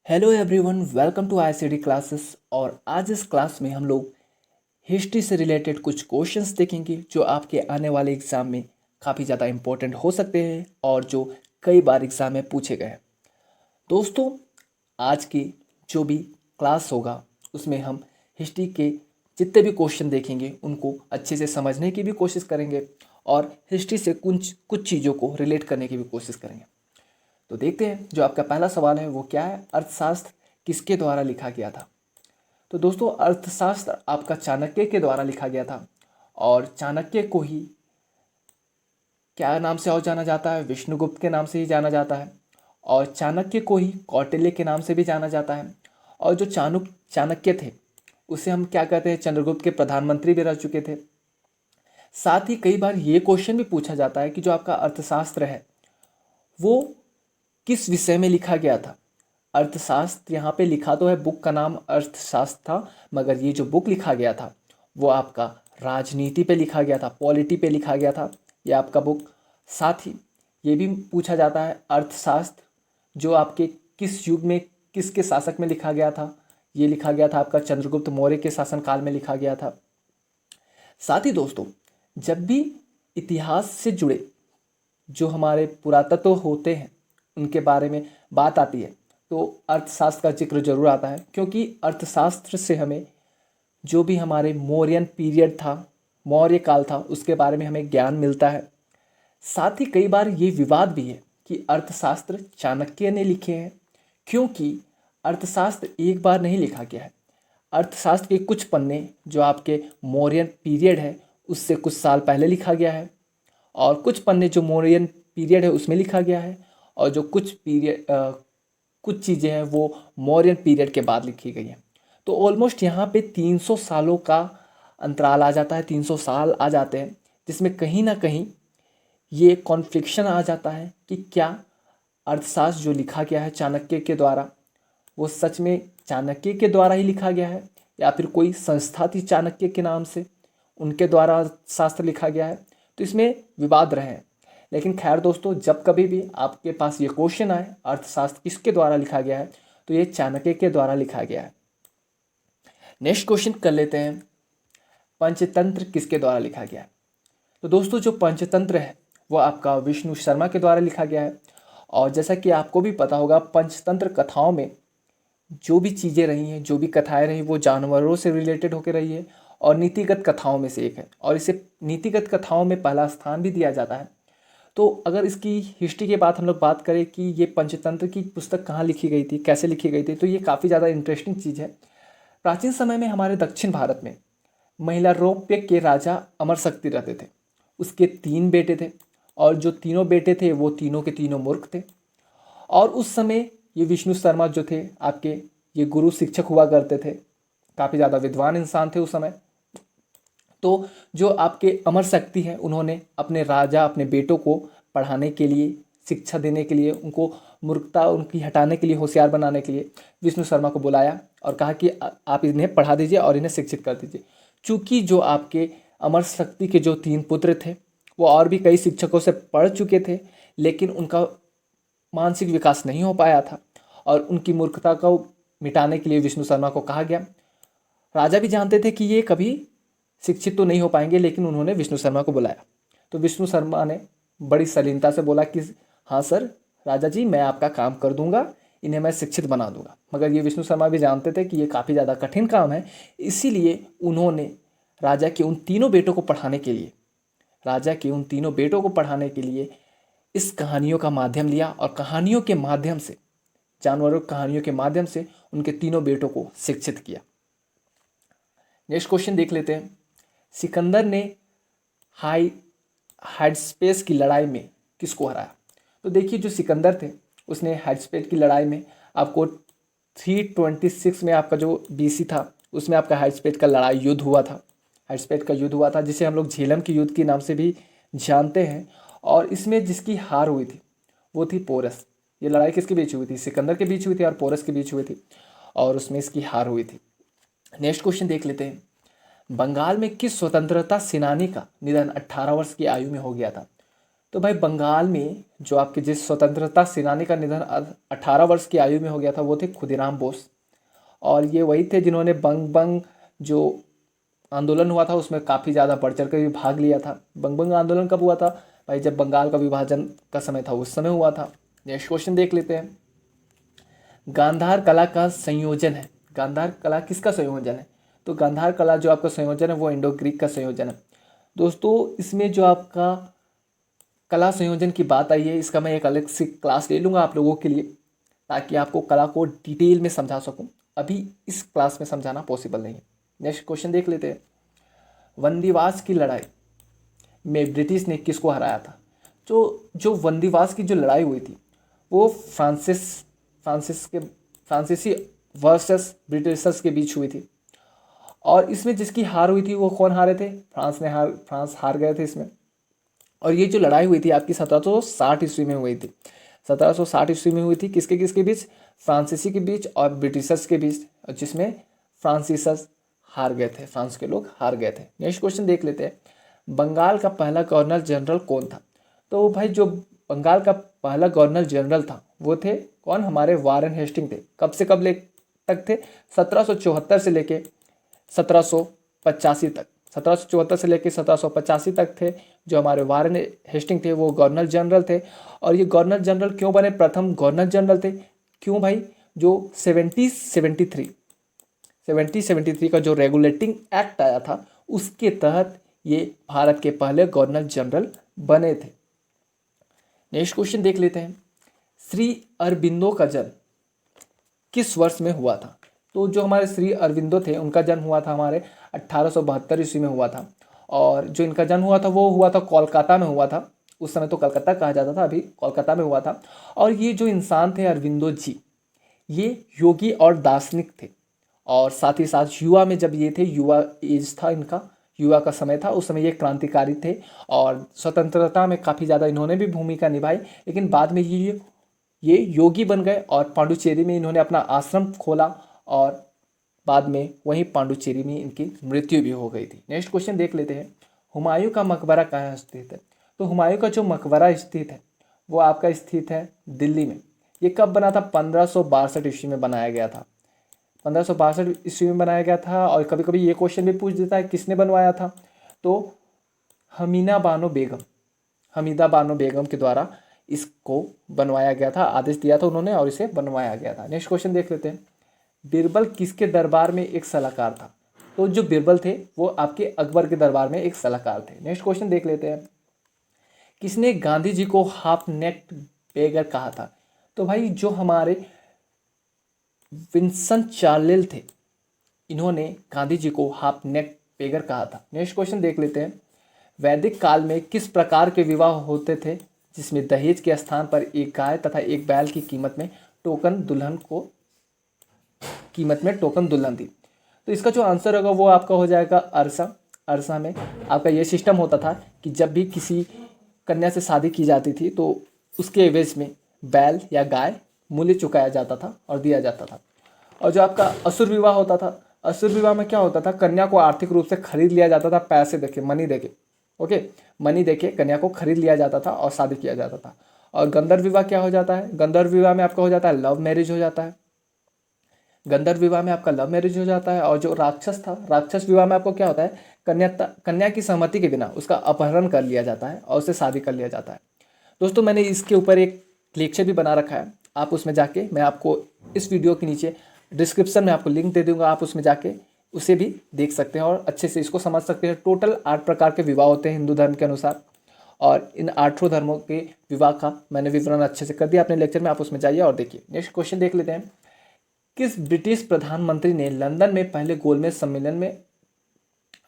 Hello everyone, welcome to ICD classes. और आज इस क्लास में हम लोग हिस्ट्री से रिलेटेड कुछ क्वेश्चंस देखेंगे जो आपके आने वाले एग्ज़ाम में काफ़ी ज़्यादा इम्पोर्टेंट हो सकते हैं और जो कई बार एग्ज़ाम में पूछे गए हैं। दोस्तों, आज की जो भी क्लास होगा उसमें हम हिस्ट्री के जितने भी क्वेश्चन देखेंगे उनको अच्छे से समझने की भी कोशिश करेंगे और हिस्ट्री से कुछ कुछ चीज़ों को रिलेट करने की भी कोशिश करेंगे। तो देखते हैं, जो आपका पहला सवाल है वो क्या है, अर्थशास्त्र किसके द्वारा लिखा गया था। तो दोस्तों, अर्थशास्त्र आपका चाणक्य के द्वारा लिखा गया था और चाणक्य को ही क्या नाम से और जाना जाता है, विष्णुगुप्त के नाम से ही जाना जाता है। और चाणक्य को ही कौटिल्य के नाम से भी जाना जाता है। और जो चाणक्य थे उसे हम क्या कहते हैं, चंद्रगुप्त के प्रधानमंत्री भी रह चुके थे। साथ ही कई बार ये क्वेश्चन भी पूछा जाता है कि जो आपका अर्थशास्त्र है वो किस विषय में लिखा गया था। अर्थशास्त्र यहाँ पे लिखा तो है, बुक का नाम अर्थशास्त्र था, मगर ये जो बुक लिखा गया था वो आपका राजनीति पे लिखा गया था, पॉलिटी पे लिखा गया था ये आपका बुक। साथ ही ये भी पूछा जाता है, अर्थशास्त्र जो आपके किस युग में किसके शासक में लिखा गया था। ये लिखा गया था आपका चंद्रगुप्त मौर्य के शासनकाल में लिखा गया था। साथ ही दोस्तों, जब भी इतिहास से जुड़े जो हमारे पुरातत्व होते हैं उनके बारे में बात आती है तो अर्थशास्त्र का जिक्र जरूर आता है, क्योंकि अर्थशास्त्र से हमें जो भी हमारे मौर्यन पीरियड था, मौर्य काल था, उसके बारे में हमें ज्ञान मिलता है। साथ ही कई बार ये विवाद भी है कि अर्थशास्त्र चाणक्य ने लिखे हैं, क्योंकि अर्थशास्त्र एक बार नहीं लिखा गया है। अर्थशास्त्र के कुछ पन्ने जो आपके मौर्यन पीरियड है उससे कुछ साल पहले लिखा गया है और कुछ पन्ने जो मौर्यन पीरियड है उसमें लिखा गया है और जो कुछ चीज़ें हैं वो मौर्यन पीरियड के बाद लिखी गई हैं। तो ऑलमोस्ट यहाँ पे 300 सालों का अंतराल आ जाता है, 300 साल आ जाते हैं, जिसमें कहीं ना कहीं ये कॉन्फ्लिक्शन आ जाता है कि क्या अर्थशास्त्र जो लिखा गया है चाणक्य के द्वारा वो सच में चाणक्य के द्वारा ही लिखा गया है या फिर कोई संस्था थी चाणक्य के नाम से उनके द्वारा शास्त्र लिखा गया है। तो इसमें विवाद रहे हैं। लेकिन खैर दोस्तों, जब कभी भी आपके पास ये क्वेश्चन आए अर्थशास्त्र किसके द्वारा लिखा गया है तो ये चाणक्य के द्वारा लिखा गया है। नेक्स्ट क्वेश्चन कर लेते हैं, पंचतंत्र किसके द्वारा लिखा गया है। तो दोस्तों, जो पंचतंत्र है वो आपका विष्णु शर्मा के द्वारा लिखा गया है। और जैसा कि आपको भी पता होगा, पंचतंत्र कथाओं में जो भी चीज़ें रही हैं, जो भी कथाएं रही, वो जानवरों से रिलेटेड होकर रही है और नीतिगत कथाओं में से एक है और इसे नीतिगत कथाओं में पहला स्थान भी दिया जाता है। तो अगर इसकी हिस्ट्री के बाद हम लोग बात करें कि ये पंचतंत्र की पुस्तक कहाँ लिखी गई थी, कैसे लिखी गई थी, तो ये काफ़ी ज़्यादा इंटरेस्टिंग चीज़ है। प्राचीन समय में हमारे दक्षिण भारत में महिलारोप्य के राजा अमर शक्ति रहते थे। उसके 3 बेटे थे और जो तीनों बेटे थे वो तीनों के तीनों मूर्ख थे। और उस समय ये विष्णु शर्मा जो थे आपके, ये गुरु शिक्षक हुआ करते थे, काफ़ी ज़्यादा विद्वान इंसान थे उस समय। तो जो आपके अमर शक्ति हैं उन्होंने अपने राजा, अपने बेटों को पढ़ाने के लिए, शिक्षा देने के लिए, उनको मूर्खता उनकी हटाने के लिए, होशियार बनाने के लिए विष्णु शर्मा को बुलाया और कहा कि आप इन्हें पढ़ा दीजिए और इन्हें शिक्षित कर दीजिए। चूँकि जो आपके अमर शक्ति के जो 3 पुत्र थे वो और भी कई शिक्षकों से पढ़ चुके थे, लेकिन उनका मानसिक विकास नहीं हो पाया था और उनकी मूर्खता को मिटाने के लिए विष्णु शर्मा को कहा गया। राजा भी जानते थे कि ये कभी शिक्षित तो नहीं हो पाएंगे, लेकिन उन्होंने विष्णु शर्मा को बुलाया। तो विष्णु शर्मा ने बड़ी शालीनता से बोला कि हाँ सर, राजा जी, मैं आपका काम कर दूंगा, इन्हें मैं शिक्षित बना दूंगा। मगर ये विष्णु शर्मा भी जानते थे कि ये काफ़ी ज़्यादा कठिन काम है, इसीलिए उन्होंने राजा के उन तीनों बेटों को पढ़ाने के लिए इस कहानियों का माध्यम लिया और कहानियों के माध्यम से, जानवरों की कहानियों के माध्यम से उनके तीनों बेटों को शिक्षित किया। नेक्स्ट क्वेश्चन देख लेते हैं, सिकंदर ने हाइडस्पेस की लड़ाई में किसको हराया। तो देखिए, जो सिकंदर थे उसने हाइडस्पेस की लड़ाई में आपको 326 में आपका जो बीसी था उसमें आपका हाइडस्पेस का लड़ाई युद्ध हुआ था। हाइडस्पेस का युद्ध हुआ था जिसे हम लोग झेलम के युद्ध के नाम से भी जानते हैं। और इसमें जिसकी हार हुई थी वो थी पोरस। ये लड़ाई किसके बीच हुई थी, सिकंदर के बीच हुई थी और पोरस के बीच हुई थी और उसमें इसकी हार हुई थी। नेक्स्ट क्वेश्चन देख लेते हैं, बंगाल में किस स्वतंत्रता सेनानी का निधन 18 वर्ष की आयु में हो गया था। तो भाई बंगाल में जो आपके जिस स्वतंत्रता सेनानी का निधन 18 वर्ष की आयु में हो गया था वो थे खुदीराम बोस। और ये वही थे जिन्होंने बंग बंग जो आंदोलन हुआ था उसमें काफ़ी ज़्यादा बढ़ चढ़ कर भी भाग लिया था। बंग बंग आंदोलन कब हुआ था भाई? जब बंगाल का विभाजन का समय था उस समय हुआ था। नेक्स्ट क्वेश्चन देख लेते हैं। गांधार कला का संयोजन है। गांधार कला किसका संयोजन है? तो गांधार कला जो आपका संयोजन है वो इंडो ग्रीक का संयोजन है। दोस्तों इसमें जो आपका कला संयोजन की बात आई है इसका मैं एक अलग से क्लास ले लूँगा आप लोगों के लिए, ताकि आपको कला को डिटेल में समझा सकूँ। अभी इस क्लास में समझाना पॉसिबल नहीं है। नेक्स्ट क्वेश्चन देख लेते हैं। वंदीवास की लड़ाई में ब्रिटिश ने किसको हराया था? जो वंदीवास की जो लड़ाई हुई थी वो फ्रांसीसी वर्सेस ब्रिटिशर्स के बीच हुई थी। और इसमें जिसकी हार हुई थी वो कौन हारे थे? फ्रांस हार गए थे इसमें। और ये जो लड़ाई हुई थी आपकी 1760 ईस्वी में हुई थी। 1760 ईस्वी में हुई थी किसके किसके बीच? फ्रांसीसी के बीच और ब्रिटिशर्स के बीच, जिसमें फ्रांसीसर्स हार गए थे, फ्रांस के लोग हार गए थे। नेक्स्ट क्वेश्चन देख लेते हैं। बंगाल का पहला गवर्नर जनरल कौन था? तो भाई जो बंगाल का पहला गवर्नर जनरल था वो थे कौन? हमारे वारेन हेस्टिंग थे। कब से कब ले तक थे? 1774 से लेके 1785 तक। 1774 से लेकर 1785 तक थे जो हमारे वारेन हेस्टिंग थे, वो गवर्नर जनरल थे। और ये गवर्नर जनरल क्यों बने? प्रथम गवर्नर जनरल थे। क्यों भाई? जो 1773 का जो रेगुलेटिंग एक्ट आया था उसके तहत ये भारत के पहले गवर्नर जनरल बने थे। नेक्स्ट क्वेश्चन देख लेते हैं। श्री अरबिंदो का जन्म किस वर्ष में हुआ था? तो जो हमारे श्री अरविंदो थे उनका जन्म हुआ था हमारे 1872 ईस्वी में हुआ था। और जो इनका जन्म हुआ था वो हुआ था कोलकाता में हुआ था। उस समय तो कलकत्ता कहा जाता था, अभी कोलकाता में हुआ था। और ये जो इंसान थे अरविंदो जी, ये योगी और दार्शनिक थे। और साथ ही साथ युवा में जब ये थे, युवा एज था इनका, युवा का समय था, उस समय ये क्रांतिकारी थे और स्वतंत्रता में काफ़ी ज़्यादा इन्होंने भी भूमिका निभाई। लेकिन बाद में ये योगी बन गए और पांडुचेरी में इन्होंने अपना आश्रम खोला और बाद में वहीं पांडुचेरी में इनकी मृत्यु भी हो गई थी। नेक्स्ट क्वेश्चन देख लेते हैं। हुमायूं का मकबरा कहाँ स्थित है? तो हुमायूं का जो मकबरा स्थित है वो आपका स्थित है दिल्ली में। ये कब बना था? 1562 ईस्वी में बनाया गया था। 1562 ईस्वी में बनाया गया था। और कभी कभी ये क्वेश्चन भी पूछ देता है किसने बनवाया था? तो हमीदा बानो बेगम के द्वारा इसको बनवाया गया था, आदेश दिया था उन्होंने और इसे बनवाया गया था। नेक्स्ट क्वेश्चन देख लेते हैं। बीरबल किसके दरबार में एक सलाहकार था? तो जो बीरबल थे वो आपके अकबर के दरबार में एक सलाहकार थे। नेक्स्ट क्वेश्चन देख लेते हैं। किसने गांधी जी को हाफ नेक्ड बेगर कहा था? तो भाई जो हमारे विंसन चार्लिल थे, इन्होंने गांधी जी को हाफ नेक्ड बेगर कहा था। नेक्स्ट क्वेश्चन देख लेते हैं। वैदिक काल में किस प्रकार के विवाह होते थे जिसमें दहेज के स्थान पर एक गाय तथा एक बैल की कीमत में टोकन दुल्हन थी? तो इसका जो आंसर होगा वो आपका हो जाएगा अरसा में आपका ये सिस्टम होता था कि जब भी किसी कन्या से शादी की जाती थी तो उसके एवज में बैल या गाय मूल्य चुकाया जाता था और दिया जाता था। और जो आपका असुर विवाह होता था, असुर विवाह में क्या होता था? कन्या को आर्थिक रूप से खरीद लिया जाता था, पैसे देके, मनी देके। ओके, मनी देके कन्या को खरीद लिया जाता था और शादी किया जाता था। और गंधर्व विवाह क्या हो जाता है? गंधर्व विवाह में आपका हो जाता है लव मैरिज हो जाता है। गंधर्व विवाह में आपका लव मैरिज हो जाता है। और जो राक्षस था, राक्षस विवाह में आपको क्या होता है? कन्या की सहमति के बिना उसका अपहरण कर लिया जाता है और उससे शादी कर लिया जाता है। दोस्तों मैंने इसके ऊपर एक लेक्चर भी बना रखा है, आप उसमें जाके, मैं आपको इस वीडियो के नीचे डिस्क्रिप्शन में आपको लिंक दे दूंगा, आप उसमें जाके उसे भी देख सकते हैं और अच्छे से इसको समझ सकते हैं। टोटल 8 प्रकार के विवाह होते हैं हिंदू धर्म के अनुसार और इन 8 धर्मों के विवाह का मैंने विवरण अच्छे से कर दिया अपने लेक्चर में, आप उसमें जाइए और देखिए। नेक्स्ट क्वेश्चन देख लेते हैं। किस ब्रिटिश प्रधानमंत्री ने लंदन में पहली गोलमेज सम्मेलन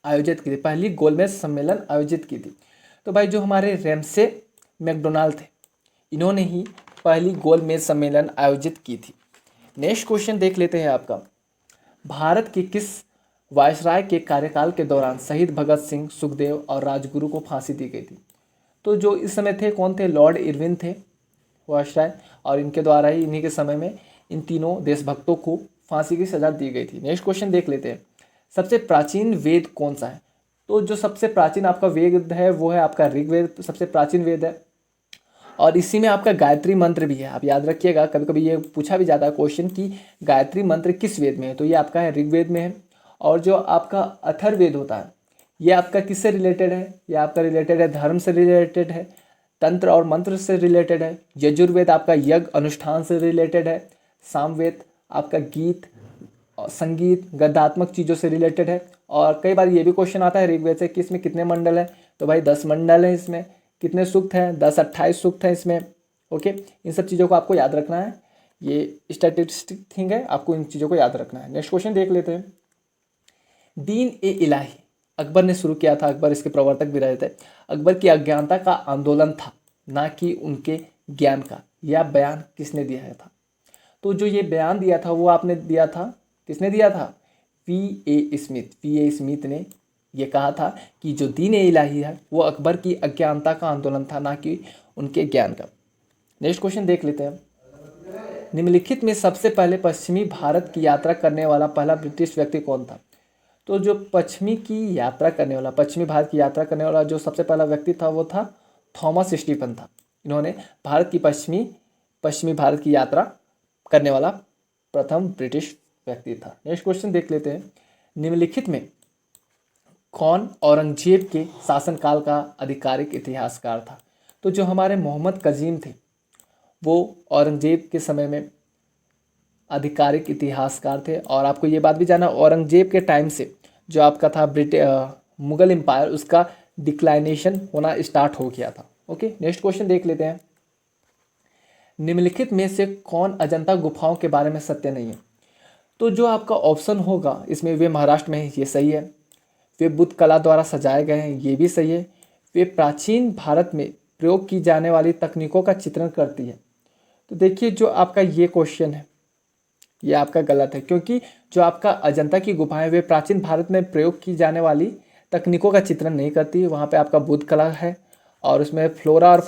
आयोजित की थी? तो भाई जो हमारे रेमसे मैकडोनाल्ड थे, इन्होंने ही पहली गोलमेज सम्मेलन आयोजित की थी। नेक्स्ट क्वेश्चन देख लेते हैं आपका। भारत के किस वायसराय के कार्यकाल के दौरान शहीद भगत सिंह, सुखदेव और राजगुरु को फांसी दी गई थी? तो जो इस समय थे कौन थे? लॉर्ड इरविन थे वायसराय, और इनके द्वारा ही, इन्हीं के समय में इन तीनों देशभक्तों को फांसी की सजा दी गई थी। नेक्स्ट क्वेश्चन देख लेते हैं। सबसे प्राचीन वेद कौन सा है? तो जो सबसे प्राचीन आपका वेद है वो है आपका ऋग्वेद, सबसे प्राचीन वेद है। और इसी में आपका गायत्री मंत्र भी है। आप याद रखिएगा, कभी कभी ये पूछा भी जाता है क्वेश्चन कि गायत्री मंत्र किस वेद में है, तो ये आपका है ऋग्वेद में है। और जो आपका अथर्ववेद होता है ये आपका किससे रिलेटेड है, ये आपका रिलेटेड है धर्म से रिलेटेड है, तंत्र और मंत्र से रिलेटेड है। यजुर्वेद आपका यज्ञ अनुष्ठान से रिलेटेड है। सामवेद आपका गीत संगीत गद्यात्मक चीज़ों से रिलेटेड है। और कई बार ये भी क्वेश्चन आता है ऋग्वेद से कि इसमें कितने मंडल हैं, तो भाई 10 मंडल हैं। इसमें कितने सूक्त हैं, 10-28 सूक्त हैं इसमें। ओके, इन सब चीज़ों को आपको याद रखना है, ये स्टैटिस्टिक थिंग है, आपको इन चीज़ों को याद रखना है। नेक्स्ट क्वेश्चन देख लेते हैं। दीन ए इलाही अकबर ने शुरू किया था, अकबर इसके प्रवर्तक भी रहे थे। अकबर की अज्ञानता का आंदोलन था, ना कि उनके ज्ञान का। यह बयान किसने दिया था, तो जो ये बयान दिया था वो आपने दिया था, किसने दिया था, वी ए स्मिथ ने ये कहा था कि जो दीन ए इलाही है वो अकबर की अज्ञानता का आंदोलन था, ना कि उनके ज्ञान का। नेक्स्ट क्वेश्चन देख लेते हैं। निम्नलिखित में सबसे पहले पश्चिमी भारत की यात्रा करने वाला पहला ब्रिटिश व्यक्ति कौन था, तो जो पश्चिमी भारत की यात्रा करने वाला जो सबसे पहला व्यक्ति था वो था थॉमस स्टीफन था। इन्होंने भारत की पश्चिमी भारत की यात्रा करने वाला प्रथम ब्रिटिश व्यक्ति था। नेक्स्ट क्वेश्चन देख लेते हैं। निम्नलिखित में कौन औरंगजेब के शासनकाल का आधिकारिक इतिहासकार था, तो जो हमारे मोहम्मद कजीम थे वो औरंगजेब के समय में आधिकारिक इतिहासकार थे। और आपको ये बात भी जाना, औरंगजेब के टाइम से जो आपका था मुगल एम्पायर, उसका डिक्लाइनेशन होना स्टार्ट हो गया था। ओके, नेक्स्ट क्वेश्चन देख लेते हैं। निम्नलिखित में से कौन अजंता गुफाओं के बारे में सत्य नहीं है, तो जो आपका ऑप्शन होगा इसमें वे महाराष्ट्र में है, ये सही है। वे बुद्ध कला द्वारा सजाए गए हैं, ये भी सही है। वे प्राचीन भारत में प्रयोग की जाने वाली तकनीकों का चित्रण करती है। तो देखिए जो आपका ये क्वेश्चन है ये आपका गलत है, क्योंकि जो आपका अजंता की गुफाएं वे प्राचीन भारत में प्रयोग की जाने वाली तकनीकों का चित्रण नहीं करती। वहाँ पे आपका बुद्ध कला है और उसमें फ्लोरा और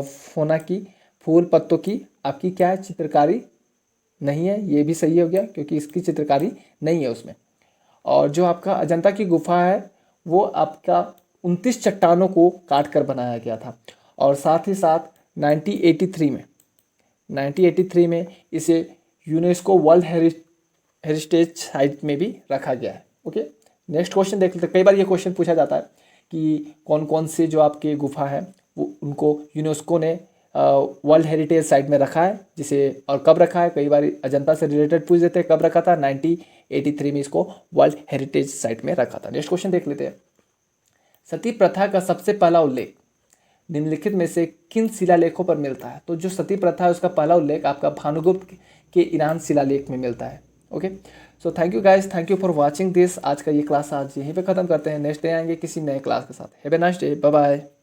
फोना की फूल पत्तों की आपकी क्या है चित्रकारी नहीं है, ये भी सही हो गया क्योंकि इसकी चित्रकारी नहीं है उसमें। और जो आपका अजंता की गुफा है वो आपका 29 चट्टानों को काट कर बनाया गया था। और साथ ही साथ 1983 में इसे यूनेस्को वर्ल्ड हेरिटेज साइट में भी रखा गया है। ओके, नेक्स्ट क्वेश्चन देख लेते हैं। कई बार ये क्वेश्चन पूछा जाता है कि कौन कौन से जो आपके गुफा है वो उनको यूनेस्को ने वर्ल्ड हेरिटेज साइट में रखा है, जिसे और कब रखा है। कई बार अजंता से रिलेटेड पूछ देते हैं कब रखा था, 1983 में इसको वर्ल्ड हेरिटेज साइट में रखा था। नेक्स्ट क्वेश्चन देख लेते हैं। सती प्रथा का सबसे पहला उल्लेख निम्नलिखित में से किन शिलालेखों पर मिलता है, तो जो सती प्रथा है उसका पहला उल्लेख आपका भानुगुप्त के ईरान शिलालेख में मिलता है। Okay, so thank you guys, thank you for watching this. आज का ये क्लास आज यहीं पे ख़त्म करते हैं। नेक्स्ट डे आएंगे किसी नए क्लास के साथ। Have a nice day, bye bye.